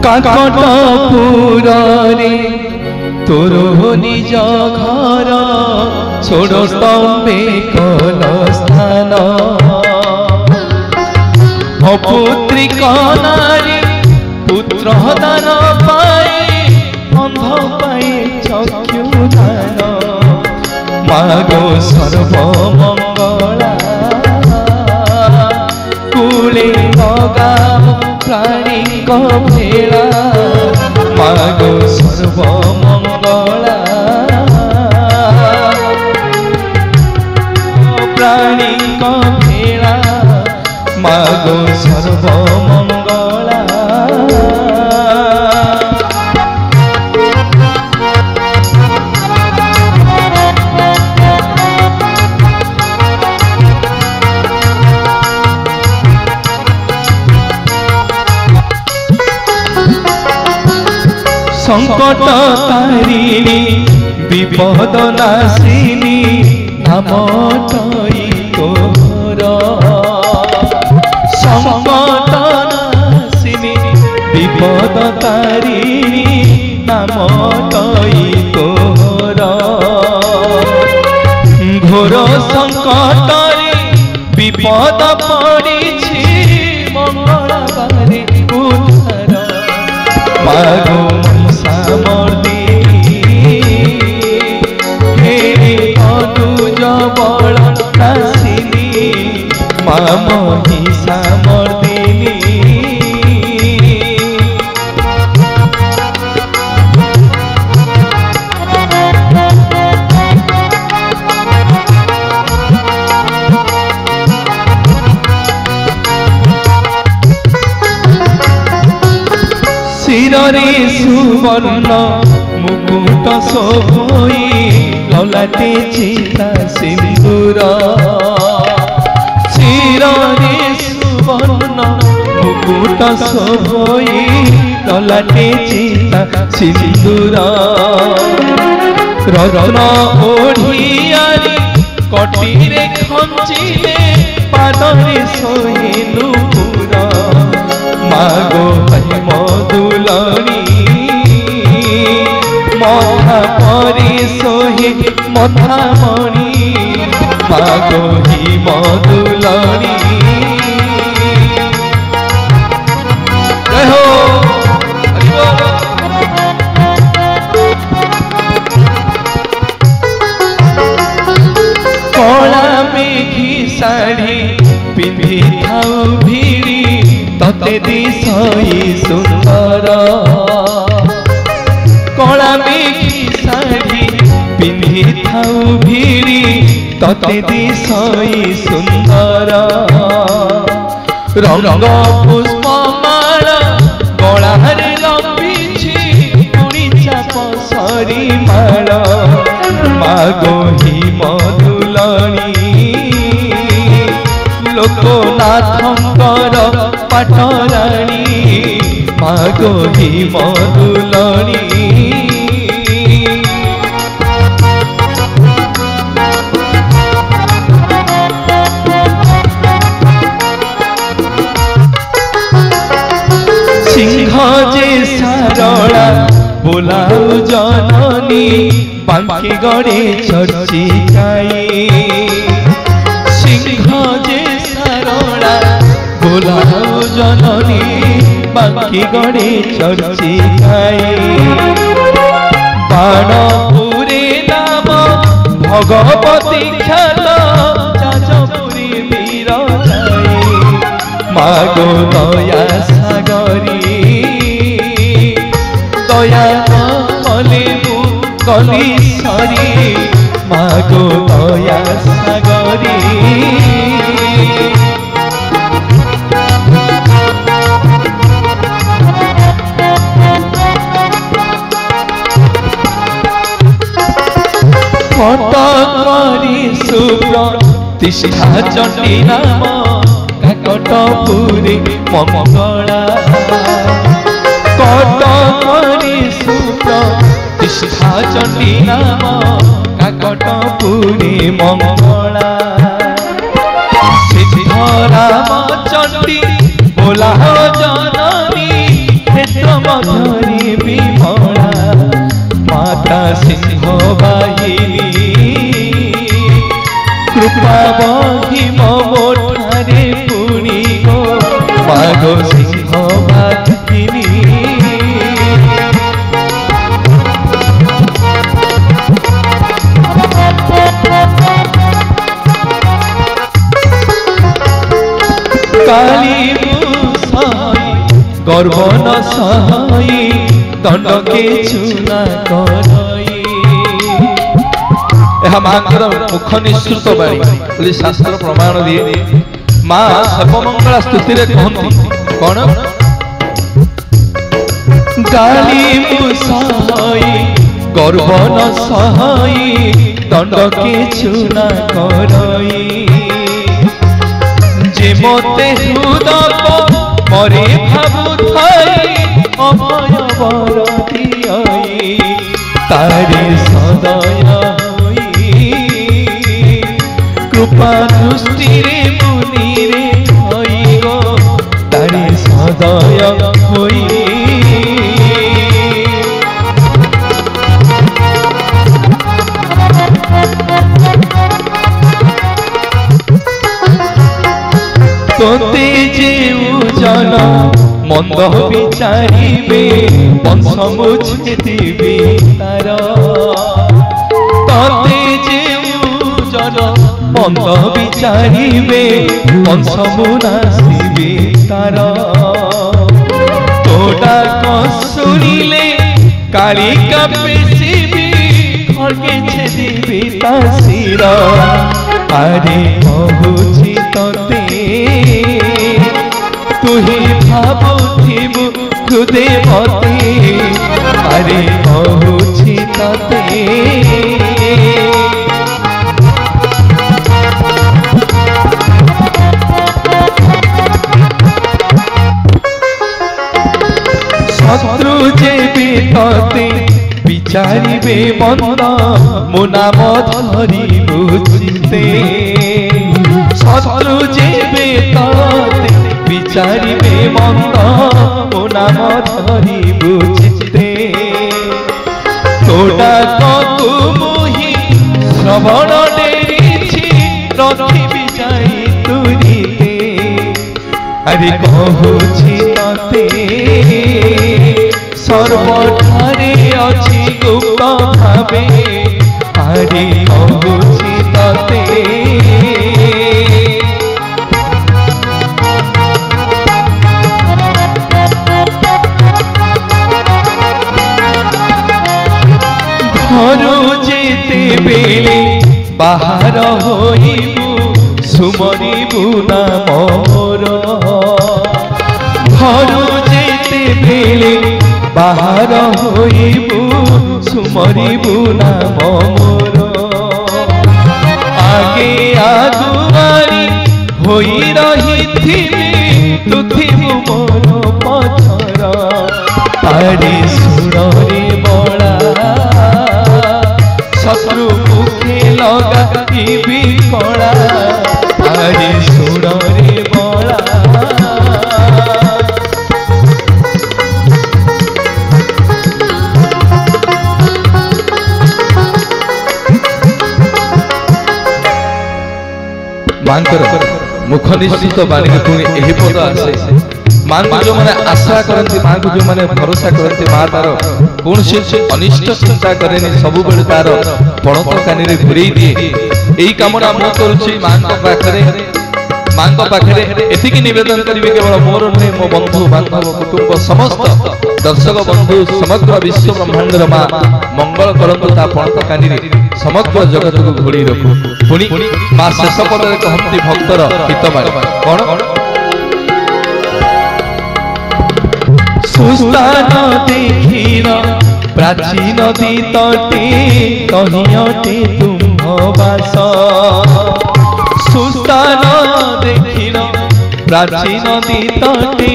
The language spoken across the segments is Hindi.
काकटपुर रे तोर निज घर छोड़ तम्बे कल स्थान अपुत्री कनारी पुत्र दान पाए अंध पाए चक्षुदान मागो सर्वमंगला कूले लगाओ प्राणी भेला मागो सर्वमंगला प्राणी भेला मागो सर्वमंगला संकट तारिणी विपद नाशिनी नाम तई तोर संकट नाशिनी विपद तारिणी नाम तई तोर घोर संकट विपद पड़ी मंगला बारे उद्धार मागो बल नाशिनी मामही सामर्दिनी शिरे सुवर्ण मुकुट शोभई ललाटे चिता सिंदूर शिरे सुवर्ण मुकुट शोभई ललाटे चिता सिंदूर रत्न ओढ़ियारी कटीरे खंचिले पादरे सोहेनु पुरा मागो मधुलणी मथा परी सोहे मथा मणि मागो ही मधुलणी कला मेघी साड़ी पिंधि थाउ भिड़ी तते दिशई सुंदर कला मेघी साड़ी पिंधि थाउ भिड़ी तते दिशई सुंदर रंग पुष्प माला गलारे लंबिछि पुरी चाप सरी माला मागो ही मधुलणी लोकनाथंकर पाटराणी मागो ही मधुलणी सिंह जे सारला बोलाऊ जननी बांके गड़े चर्चिकाई सिंह जे सारला बोलाऊ जननी बांके गड़े चर्चिकाई बाणपुरे नाम भगवती ख्यात जाजपुरी वीर मागो दया सागरी दया मलेबू गली सरी मागो दया सागरी कटकरी सुप्रतिष्ठा चंडी नाम काकटपुरी मंगला कटकरी सुप्रतिष्ठा चंडी नाम काकटपुरी मंगला सिद्ध राम चंडी बोला जननी क्षेत्र मध्यरे विमला माता सिंह बाहिनी कृपा महिम मोठारे पुणी गो मागो सिंह बाहिनी काली गर्व न सही दंड के चुना करई यह मांकर मुख निश्चित बाणी बोली शास्त्र प्रमाण दिए माँ सर्वमंगला स्तुति रे कहती कौन काली मुसाई गर्व न सही दंड के चुना करई जे मोते हृदय मरे भावु थाई अभय वर दियाई तारे सदय होई कृपा दृष्टि रे मुनि रे होई गो तारे सदय होई तोते जेउ जन मंद विचारिबे वंश मुझे दिबे तार तोते जेउ जन मंद विचारिबे वंश मुनासिबे तार तोड़ा को सुनिले कालिका पेशिबे खड़के छेदिबे तासिर अरे बहुची तोते तुही भावुथिबु हृदय मते अरे बहुची तते शत्रु जेबे तते विचारिबे मंद मो नाम धरी बुझिते शत्रु जेबे तते विचारिबे मंद मो नाम धरी बुझिते तोड़ा कु मुहि श्रवण डेरिछि रखिबि जाई तुरिते अरे कहूछि तते सर्वठारे अछि गुप्त भावे अरे कहूछि तते घरु जेते बेले बाहर होइबु सुमरिबु नाम मोर घरु जेते बेले बाहर होइबु सुमरिबु नाम मोर आगे आगुआरी होई रहिथिबि तुथिबु मोर पछर अरे सुरे बड़ा शत्रु मुखे लगाइबि कड़ा अरे सुरे बड़ा मांकर मुख निश्चित बाणी के पुणी एही पद आसे मां को जो माने आशा करती मां को जो माने भरोसा करती मां तार कौन से अनिष्ट चिंता करेनी सब बेले तार पणत कानी रे घुरेई दिए एही कामना मो करूची मां को पाखरे एतिकी निवेदन करिवे केवल मोर नै मो बंधु बांधव कुटुंब समस्त दर्शक बंधु समग्र विश्व ब्रह्मांड मा मंगल करंतु ता पणत कानी रे समग्र जगत को घोड़ी रखु पुनी मां शेष पद रे कहंती भक्तर हितबाणी कोन सुस्तान देखिन प्राचीन नदी तटे कहियटे तुम्भवास सुस्तान देखिन प्राचीन नदी तटे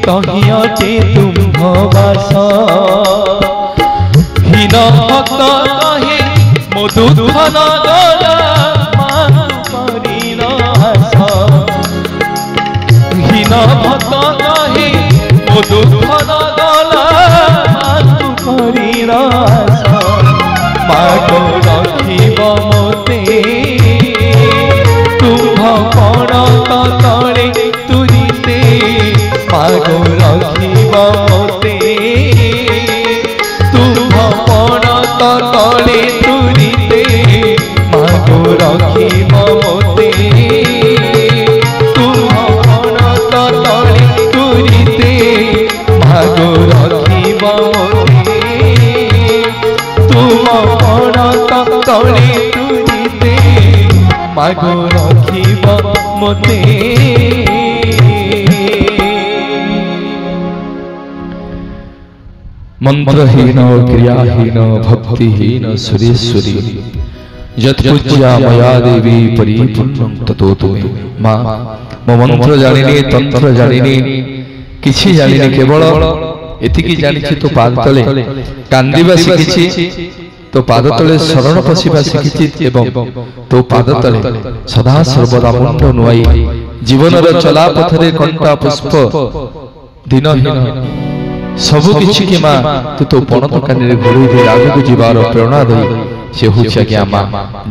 कहियटे तुम्भवास हीन भक्त कहे मो दुख न गला करिन आस हीन भक्त कहे दुख न गला मागो रखिब मोते तुम पण तले तुरीते मागो रखिब मोते तुम पण तले तुरीते मागो रखिब मोते तुम पण तले तुरीते मागो रखिब मोते तुम पण तले तुरीते मागो रखिब मोते मंत्रहीन क्रियाहीन भक्तिहीन सुरेश्वरी यत्पूज्या मया देवी परिपूर्णं ततो तुमे माँ मो मंत्र जानिनी तंत्र जानिनी किछि जानिनी केवल एतिकी जानिछि तो पाद तले कांदिबा शिखिछि तो पाद तले शरण पशिबा शिखिछि एवं तो पाद तले सदा सर्वदा मुंड नुआई जीवनर चला पथरे कंटा पुष्प दिनहीन सबु किछि कि माँ तू तो पणत कानी घोड़ी दे आगु जीवार प्रेरणा दे से होछि आज्ञा माँ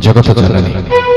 जगत जननी।